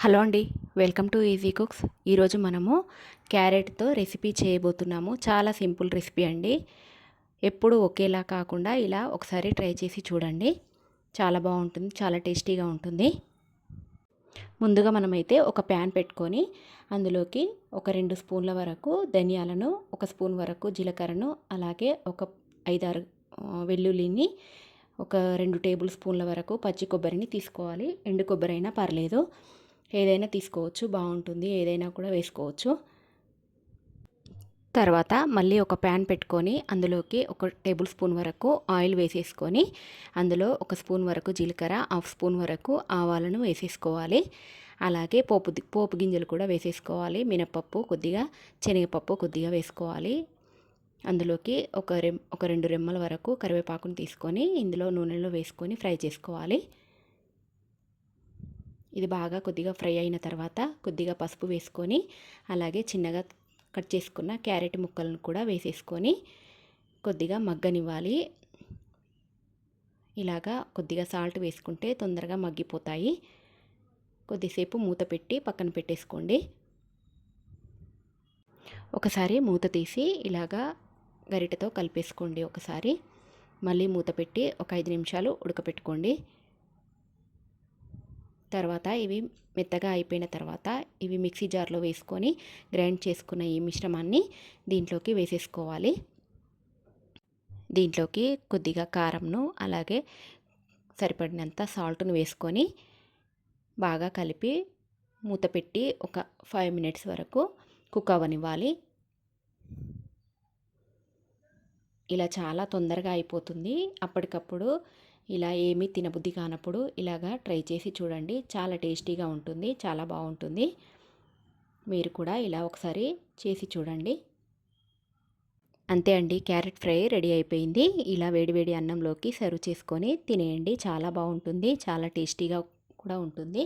Hello అండి, welcome to easy cooks. ఈరోజు మనము క్యారెట్తో రెసిపీ చేయబోతున్నాము. చాలా సింపుల్ రెసిపీ అండి. ఎప్పుడు ఒకేలా కాకుండా ఇలా ఒకసారి ట్రై చేసి చూడండి. చాలా బాగుంటుంది, చాలా టేస్టీగా ఉంటుంది. ముందుగా మనమైతే ఒక ప్యాన్ పెట్టుకొని అందులోకి ఒక 2 స్పూన్ల వరకు ధనియాలను, 1 స్పూన్ వరకు జీలకర్రను, అలాగే ఒక 5-6 వెల్లుల్లిని, ఒక 2 టేబుల్ స్పూన్ల వరకు పచ్చి కొబ్బరిని తీసుకోవాలి. ఎండు కొబ్బరి అయినా పర్లేదు, ఏదైనా తీసుకోవచ్చు, బాగుంటుంది. ఏదైనా కూడా వేసుకోవచ్చు. తర్వాత మళ్ళీ ఒక ప్యాన్ పెట్టుకొని అందులోకి 1 టేబుల్ స్పూన్ వరకు ఆయిల్ వేసేసుకొని అందులో 1 స్పూన్ వరకు జీలకర్ర, 1/2 స్పూన్ వరకు ఆవాలను వేసేసుకోవాలి. అలాగే పోపు గింజలు కూడా వేసేసుకోవాలి. మినపప్పు కొద్దిగా, శనగపప్పు కొద్దిగా వేసుకోవాలి. అందులోకి ఒక 2 రెమ్మల వరకు కరివేపాకును తీసుకొని ఇందులో నూనెలో వేసుకొని ఫ్రై చేసుకోవాలి. ఇది బాగా కొద్దిగా ఫ్రై అయిన తర్వాత కొద్దిగా పసుపు వేసుకొని, అలాగే చిన్నగా కట్ చేసుకున్న క్యారెట్ ముక్కలను కూడా వేసేసుకొని కొద్దిగా మగ్గనివ్వాలి. ఇలాగా కొద్దిగా సాల్ట్ వేసుకుంటే తొందరగా మగ్గిపోతాయి. కొద్దిసేపు మూత పెట్టి పక్కన పెట్టేసుకోండి. ఒకసారి మూత తీసి ఇలాగా గరిటెతో కలిపేసుకోండి. ఒకసారి మళ్ళీ మూత పెట్టి ఒక 5 నిమిషాలు ఉడకపెట్టుకోండి. తర్వాత ఇవి మెత్తగా అయిపోయిన తర్వాత ఇవి మిక్సీ జార్లో వేసుకొని గ్రైండ్ చేసుకున్న ఈ మిశ్రమాన్ని దీంట్లోకి వేసేసుకోవాలి. దీంట్లోకి కొద్దిగా కారంను, అలాగే సరిపడినంత సాల్ట్ను వేసుకొని బాగా కలిపి మూత పెట్టి ఒక 5 మినిట్స్ వరకు కుక్ అవ్వనివ్వాలి. ఇలా చాలా తొందరగా అయిపోతుంది. అప్పటికప్పుడు ఇలా ఏమీ తినబుద్ధి కానప్పుడు ఇలాగా ట్రై చేసి చూడండి. చాలా టేస్టీగా ఉంటుంది, చాలా బాగుంటుంది. మీరు కూడా ఇలా ఒకసారి చేసి చూడండి. అంతే అండి, క్యారెట్ ఫ్రై రెడీ అయిపోయింది. ఇలా వేడివేడి అన్నంలోకి సర్వ్ చేసుకొని తినేయండి. చాలా బాగుంటుంది, చాలా టేస్టీగా కూడా ఉంటుంది.